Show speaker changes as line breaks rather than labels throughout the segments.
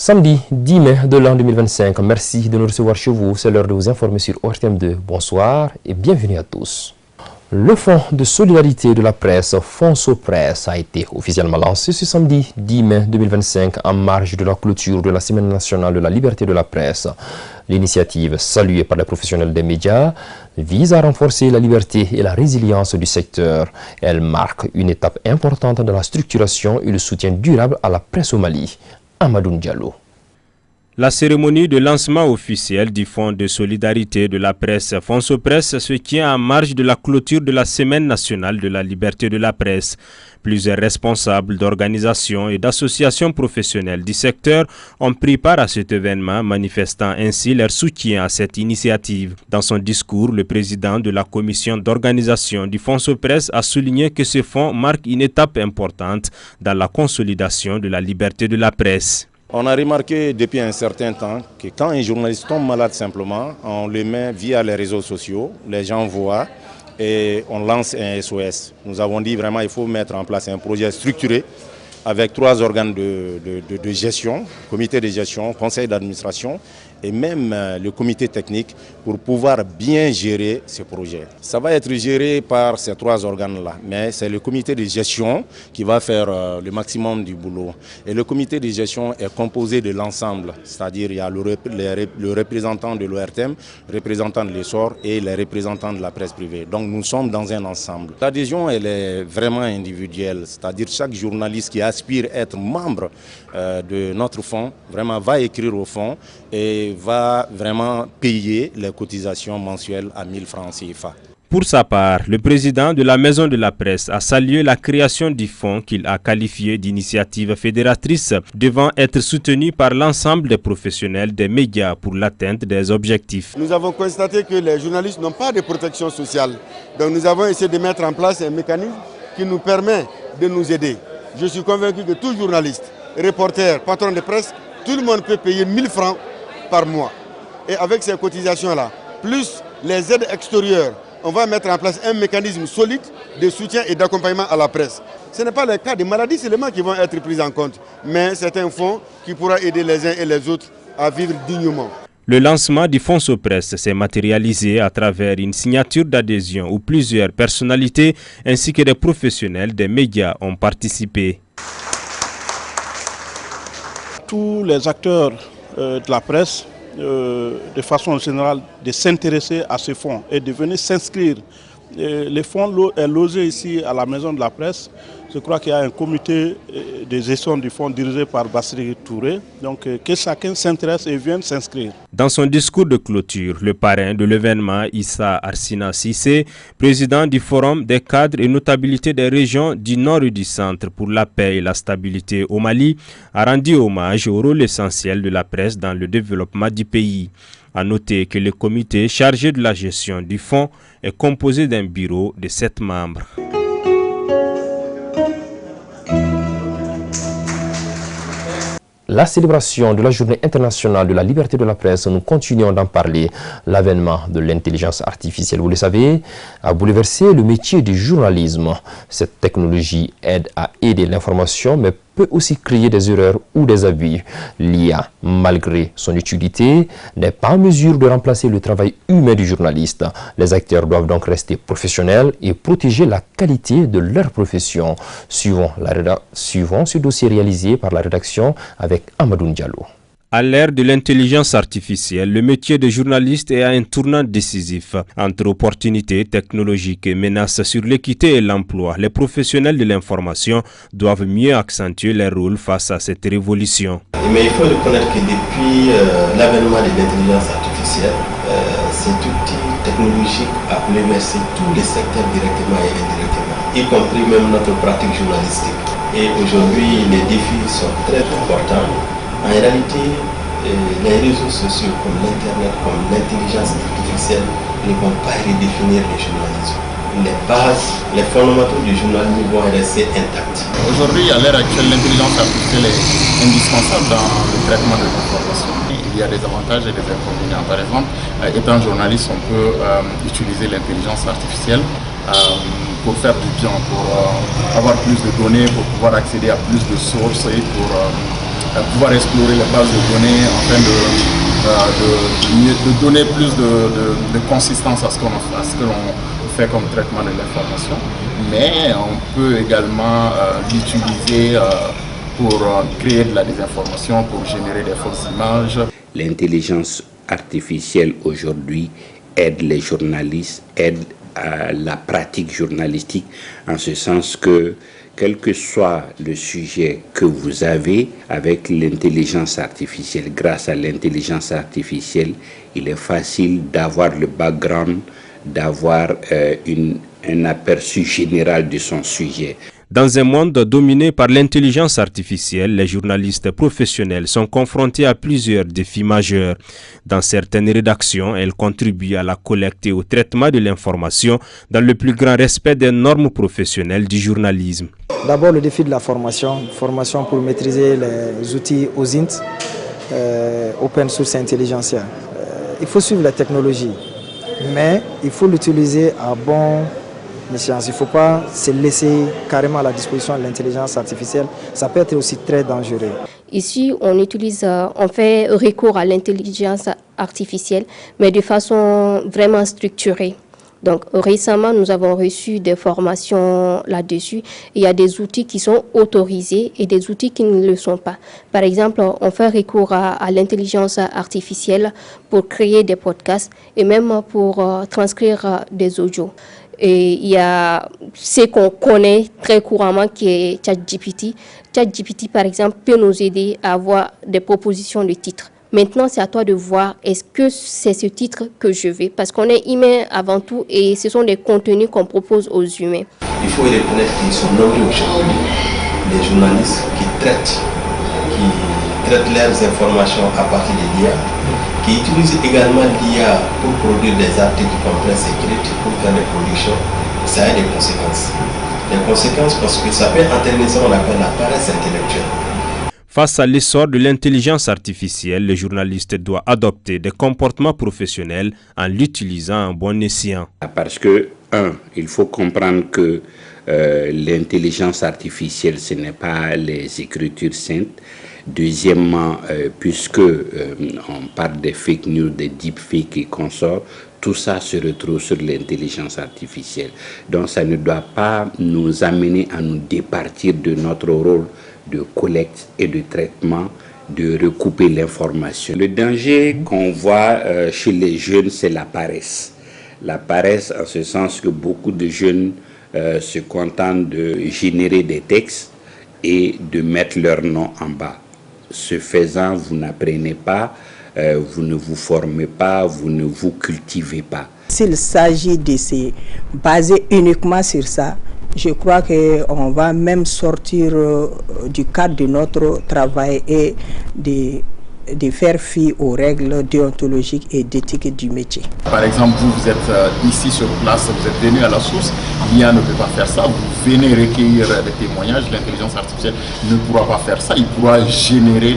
Samedi 10 mai de l'an 2025, merci de nous recevoir chez vous. C'est l'heure de vous informer sur ORTM2. Bonsoir et bienvenue à tous. Le Fonds de solidarité de la presse, FONSOPRESS, a été officiellement lancé ce samedi 10 mai 2025 en marge de la clôture de la Semaine nationale de la liberté de la presse. L'initiative, saluée par les professionnels des médias, vise à renforcer la liberté et la résilience du secteur. Elle marque une étape importante dans la structuration et le soutien durable à la presse au Mali. Amadou Diallo.
La cérémonie de lancement officiel du Fonds de solidarité de la presse FONSOPRESS se tient en marge de la clôture de la Semaine nationale de la liberté de la presse. Plusieurs responsables d'organisations et d'associations professionnelles du secteur ont pris part à cet événement, manifestant ainsi leur soutien à cette initiative. Dans son discours, le président de la commission d'organisation du FONSOPRESS a souligné que ce fonds marque une étape importante dans la consolidation de la liberté de la presse.
On a remarqué depuis un certain temps que quand un journaliste tombe malade simplement, on le met via les réseaux sociaux, les gens voient et on lance un SOS. Nous avons dit vraiment qu'il faut mettre en place un projet structuré avec 3 organes de gestion, comité de gestion, conseil d'administration et même le comité technique pour pouvoir bien gérer ce projet. Ça va être géré par ces 3 organes-là, mais c'est le comité de gestion qui va faire le maximum du boulot. Et le comité de gestion est composé de l'ensemble, c'est-à-dire il y a le représentant de l'ORTM, le représentant de l'ESSOR et les représentants de la presse privée. Donc nous sommes dans un ensemble. L'adhésion, elle est vraiment individuelle, c'est-à-dire chaque journaliste qui aspire à être membre de notre fonds, vraiment va écrire au fonds et va vraiment payer les cotisations mensuelles à 1000 francs CFA.
Pour sa part, le président de la Maison de la Presse a salué la création du fonds qu'il a qualifié d'initiative fédératrice devant être soutenue par l'ensemble des professionnels des médias pour l'atteinte des objectifs.
Nous avons constaté que les journalistes n'ont pas de protection sociale. Donc nous avons essayé de mettre en place un mécanisme qui nous permet de nous aider. Je suis convaincu que tout journaliste, reporter, patron de presse, tout le monde peut payer 1000 francs par mois. Et avec ces cotisations-là, plus les aides extérieures, on va mettre en place un mécanisme solide de soutien et d'accompagnement à la presse. Ce n'est pas les cas de maladies seulement qui vont être pris en compte, mais c'est un fonds qui pourra aider les uns et les autres à vivre dignement.
Le lancement du FONSOPRESS s'est matérialisé à travers une signature d'adhésion où plusieurs personnalités ainsi que des professionnels des médias ont participé.
Tous les acteurs de la presse, de façon générale, de s'intéresser à ce fonds et de venir s'inscrire. Le fonds est logé ici à la Maison de la Presse. Je crois qu'il y a un comité de gestion du fonds dirigé par Bassirou Touré. Donc que chacun s'intéresse et vienne s'inscrire. Dans son discours de clôture, le parrain de l'événement, Issa Arsina Sissé, président du Forum des cadres et notabilités des régions du Nord et du Centre pour la paix et la stabilité au Mali, a rendu hommage au rôle essentiel de la presse dans le développement du pays. A noter que le comité chargé de la gestion du fonds est composé d'un bureau de 7 membres.
La célébration de la Journée internationale de la liberté de la presse, nous continuons d'en parler. L'avènement de l'intelligence artificielle, vous le savez, a bouleversé le métier du journalisme. Cette technologie aide à aider l'information, mais peut aussi créer des erreurs ou des abus. L'IA, malgré son utilité, n'est pas en mesure de remplacer le travail humain du journaliste. Les acteurs doivent donc rester professionnels et protéger la qualité de leur profession. Suivons ce dossier réalisé par la rédaction avec Amadou Diallo.
À l'ère de l'intelligence artificielle, le métier de journaliste est à un tournant décisif. Entre opportunités technologiques et menaces sur l'équité et l'emploi, les professionnels de l'information doivent mieux accentuer leur rôle face à cette révolution.
Mais il faut reconnaître que depuis l'avènement de l'intelligence artificielle, cet outil technologique a bouleversé tous les secteurs directement et indirectement, y compris même notre pratique journalistique. Et aujourd'hui, les défis sont très importants. En réalité, les réseaux sociaux comme l'Internet, comme l'intelligence artificielle ne vont pas redéfinir le journalisme. Les bases, les fondamentaux du journalisme vont rester intacts.
Aujourd'hui, à l'heure actuelle, l'intelligence artificielle est indispensable dans le traitement de l'information. Il y a des avantages et des inconvénients. Par exemple, étant journaliste, on peut utiliser l'intelligence artificielle pour faire du bien, pour avoir plus de données, pour pouvoir accéder à plus de sources et pour pouvoir explorer les bases de données afin de donner plus de consistance à ce que l'on fait comme traitement de l'information. Mais on peut également l'utiliser pour créer de la désinformation, pour générer des fausses images.
L'intelligence artificielle aujourd'hui aide les journalistes, aide à la pratique journalistique, en ce sens que quel que soit le sujet que vous avez, avec l'intelligence artificielle, grâce à l'intelligence artificielle, il est facile d'avoir le background, d'avoir un aperçu général de son sujet.
Dans un monde dominé par l'intelligence artificielle, les journalistes professionnels sont confrontés à plusieurs défis majeurs. Dans certaines rédactions, elles contribuent à la collecte et au traitement de l'information dans le plus grand respect des normes professionnelles du journalisme.
D'abord le défi de la formation pour maîtriser les outils OSINT, Open Source Intelligentsia. Il faut suivre la technologie, mais il faut l'utiliser à bon escient. Il ne faut pas se laisser carrément à la disposition de l'intelligence artificielle. Ça peut être aussi très dangereux.
Ici, on fait recours à l'intelligence artificielle, mais de façon vraiment structurée. Donc récemment, nous avons reçu des formations là-dessus. Il y a des outils qui sont autorisés et des outils qui ne le sont pas. Par exemple, on fait recours à l'intelligence artificielle pour créer des podcasts et même pour transcrire des audios. Et il y a ce qu'on connaît très couramment qui est ChatGPT. ChatGPT, par exemple, peut nous aider à avoir des propositions de titres. Maintenant, c'est à toi de voir, est-ce que c'est ce titre que je veux? Parce qu'on est humain avant tout et ce sont des contenus qu'on propose aux humains.
Il faut reconnaître qu'ils sont nombreux aujourd'hui, les journalistes qui traitent leurs informations à partir de l'IA, qui utilisent également l'IA pour produire des articles comme presse écrite, pour faire des productions. Ça a des conséquences. Des conséquences parce que ça peut entraîner ce qu'on appelle la paresse intellectuelle.
Face à l'essor de l'intelligence artificielle, le journaliste doit adopter des comportements professionnels en l'utilisant en bon escient.
Parce que, il faut comprendre que l'intelligence artificielle, ce n'est pas les écritures saintes. Deuxièmement, puisque on parle des fake news, des deepfakes et consorts, tout ça se retrouve sur l'intelligence artificielle. Donc ça ne doit pas nous amener à nous départir de notre rôle de collecte et de traitement, de recouper l'information. Le danger qu'on voit chez les jeunes, c'est la paresse. La paresse en ce sens que beaucoup de jeunes se contentent de générer des textes et de mettre leur nom en bas. Ce faisant, vous n'apprenez pas, vous ne vous formez pas, vous ne vous cultivez pas.
S'il s'agit de se baser uniquement sur ça, je crois qu'on va même sortir du cadre de notre travail et de faire fi aux règles déontologiques et d'éthique du métier.
Par exemple, vous êtes ici sur place, vous êtes venu à la source, l'IA ne peut pas faire ça, vous venez recueillir des témoignages, l'intelligence artificielle ne pourra pas faire ça, il pourra générer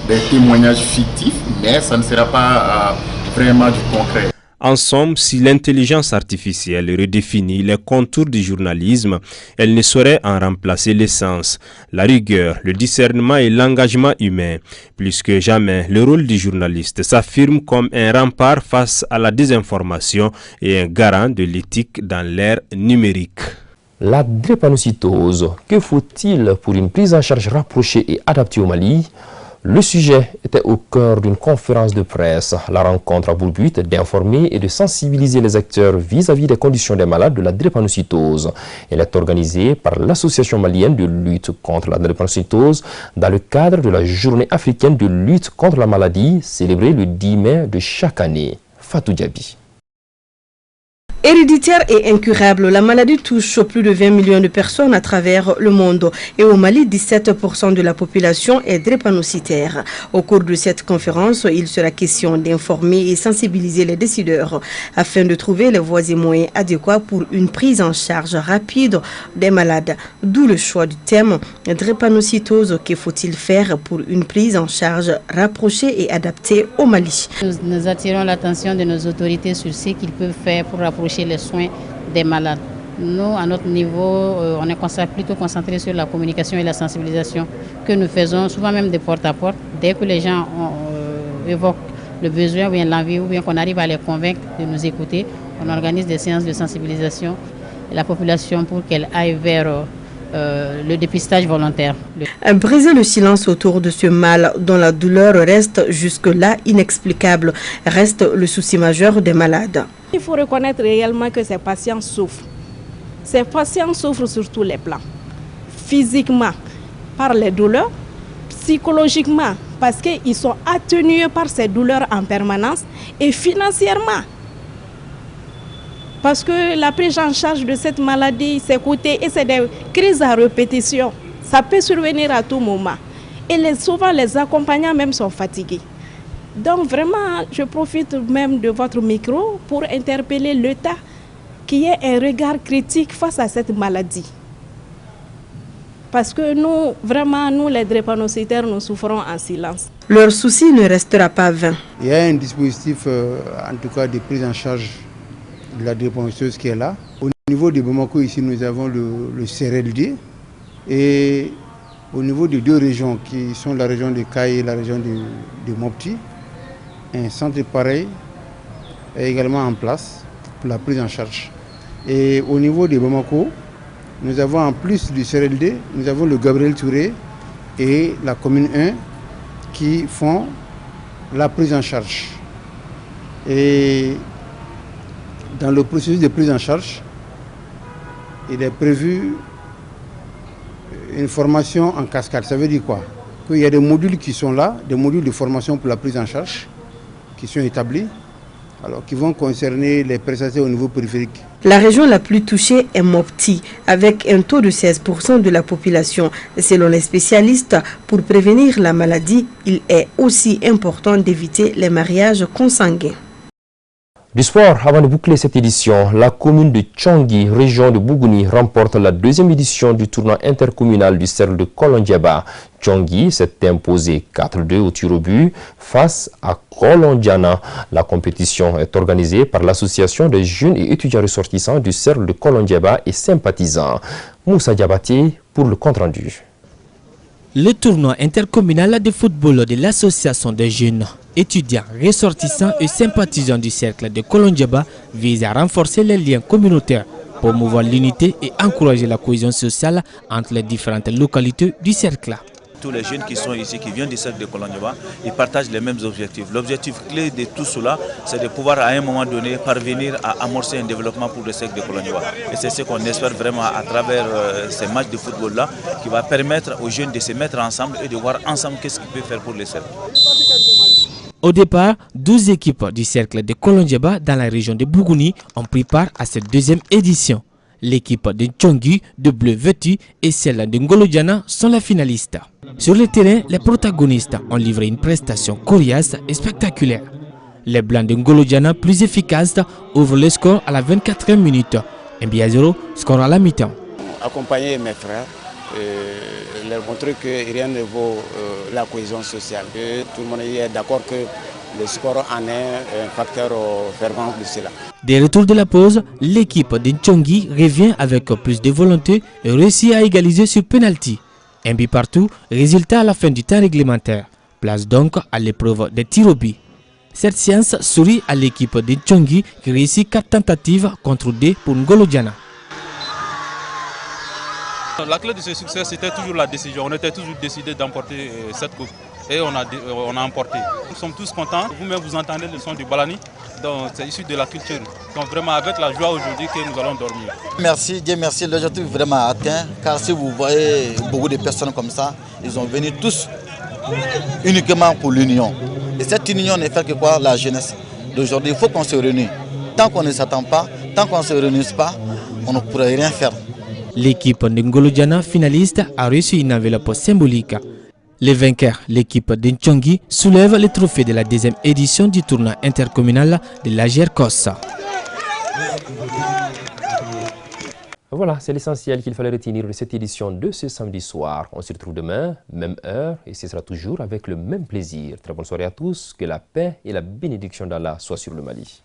des témoignages fictifs, mais ça ne sera pas vraiment du concret.
En somme, si l'intelligence artificielle redéfinit les contours du journalisme, elle ne saurait en remplacer l'essence, la rigueur, le discernement et l'engagement humain. Plus que jamais, le rôle du journaliste s'affirme comme un rempart face à la désinformation et un garant de l'éthique dans l'ère numérique.
La drépanocytose, que faut-il pour une prise en charge rapprochée et adaptée au Mali? Le sujet était au cœur d'une conférence de presse. La rencontre a pour but d'informer et de sensibiliser les acteurs vis-à-vis des conditions des malades de la drépanocytose. Elle est organisée par l'Association malienne de lutte contre la drépanocytose dans le cadre de la Journée africaine de lutte contre la maladie, célébrée le 10 mai de chaque année. Fatou Diaby.
Héréditaire et incurable, la maladie touche plus de 20 millions de personnes à travers le monde. Et au Mali, 17% de la population est drépanocytaire. Au cours de cette conférence, il sera question d'informer et sensibiliser les décideurs afin de trouver les voies et moyens adéquats pour une prise en charge rapide des malades. D'où le choix du thème drépanocytose. Que faut-il faire pour une prise en charge rapprochée et adaptée au Mali?
Nous attirons l'attention de nos autorités sur ce qu'ils peuvent faire pour rapprocher les soins des malades. Nous, à notre niveau, on est plutôt concentré sur la communication et la sensibilisation que nous faisons, souvent même de porte à porte. Dès que les gens évoquent le besoin ou bien l'envie, ou bien qu'on arrive à les convaincre de nous écouter, on organise des séances de sensibilisation de la population pour qu'elle aille vers le dépistage volontaire.
Briser le silence autour de ce mal dont la douleur reste jusque-là inexplicable, reste le souci majeur des malades.
Il faut reconnaître réellement que ces patients souffrent. Ces patients souffrent sur tous les plans. Physiquement, par les douleurs, psychologiquement, parce qu'ils sont atténués par ces douleurs en permanence, et financièrement. Parce que la prise en charge de cette maladie, c'est coûteux et c'est des crises à répétition. Ça peut survenir à tout moment. Et souvent, les accompagnants même sont fatigués. Donc vraiment, je profite même de votre micro pour interpeller l'État qui ait un regard critique face à cette maladie. Parce que nous, vraiment, nous les drépanocytaires, nous souffrons en silence.
Leur souci ne restera pas vain.
Il y a un dispositif, en tout cas, de prise en charge de la drépanocytose qui est là. Au niveau de Bamako, ici, nous avons le CRLD. Et au niveau des deux régions, qui sont la région de Kaye et la région de Mopti, un centre pareil est également en place pour la prise en charge. Et au niveau de Bamako, nous avons en plus du CRLD, nous avons le Gabriel Touré et la commune 1 qui font la prise en charge. Et dans le processus de prise en charge, il est prévu une formation en cascade. Ça veut dire quoi? Qu'il y a des modules qui sont là, des modules de formation pour la prise en charge, qui sont établis, alors qui vont concerner les prestataires au niveau périphérique.
La région la plus touchée est Mopti, avec un taux de 16% de la population. Selon les spécialistes, pour prévenir la maladie, il est aussi important d'éviter les mariages consanguins.
Du sport, avant de boucler cette édition, la commune de Tchongi, région de Bougouni, remporte la deuxième édition du tournoi intercommunal du cercle de Kolondiaba. Tchongi s'est imposé 4-2 au tir au but face à Kolondiana. La compétition est organisée par l'association des jeunes et étudiants ressortissants du cercle de Kolondiaba et sympathisants. Moussa Diabaté pour le compte-rendu.
Le tournoi intercommunal de football de l'association des jeunes, étudiants, ressortissants et sympathisants du cercle de Kolondiaba vise à renforcer les liens communautaires, promouvoir l'unité et encourager la cohésion sociale entre les différentes localités du cercle.
Tous les jeunes qui sont ici, qui viennent du cercle de Kolondiaba, ils partagent les mêmes objectifs. L'objectif clé de tout cela, c'est de pouvoir à un moment donné parvenir à amorcer un développement pour le cercle de Kolondiaba. Et c'est ce qu'on espère vraiment à travers ces matchs de football-là, qui va permettre aux jeunes de se mettre ensemble et de voir ensemble qu'est-ce qu'ils peuvent faire pour le cercle.
Au départ, 12 équipes du cercle de Kolondiaba dans la région de Bougouni ont pris part à cette deuxième édition. L'équipe de Tchongi, de Bleu Vêtu et celle de Ngolodiana sont les finalistes. Sur le terrain, les protagonistes ont livré une prestation coriace et spectaculaire. Les Blancs de Ngolodiana, plus efficaces, ouvrent le score à la 24e minute. 1-0, score à la mi-temps.
Accompagner mes frères, leur montrer que rien ne vaut la cohésion sociale. Tout le monde est d'accord que le score en est un facteur fervent de cela.
Dès le retour de la pause, l'équipe de Tchongi revient avec plus de volonté et réussit à égaliser sur penalty. Un but partout, résultat à la fin du temps réglementaire. Place donc à l'épreuve des tirs au but. Cette séance sourit à l'équipe de Tchongi qui réussit 4 tentatives contre 2 pour Ngolodiana.
La clé de ce succès, c'était toujours la décision. On était toujours décidé d'emporter cette coupe. Et on a emporté. Nous sommes tous contents. Vous-même, vous entendez le son du balani. Donc, c'est issu de la culture. Donc, vraiment, avec la joie aujourd'hui que nous allons dormir.
Merci, Dieu merci. L'objectif est vraiment atteint. Car si vous voyez beaucoup de personnes comme ça, ils ont venu tous uniquement pour l'union. Et cette union n'est faite que quoi? La jeunesse d'aujourd'hui. Il faut qu'on se réunisse. Tant qu'on ne s'attend pas, tant qu'on ne se réunisse pas, on ne pourrait rien faire.
L'équipe de Ngolodiana, finaliste, a reçu une enveloppe symbolique. Les vainqueurs, l'équipe de Tchongi, soulève le trophée de la deuxième édition du tournoi intercommunal de la GERCOS.
Voilà, c'est l'essentiel qu'il fallait retenir de cette édition de ce samedi soir. On se retrouve demain, même heure, et ce sera toujours avec le même plaisir. Très bonne soirée à tous, que la paix et la bénédiction d'Allah soient sur le Mali.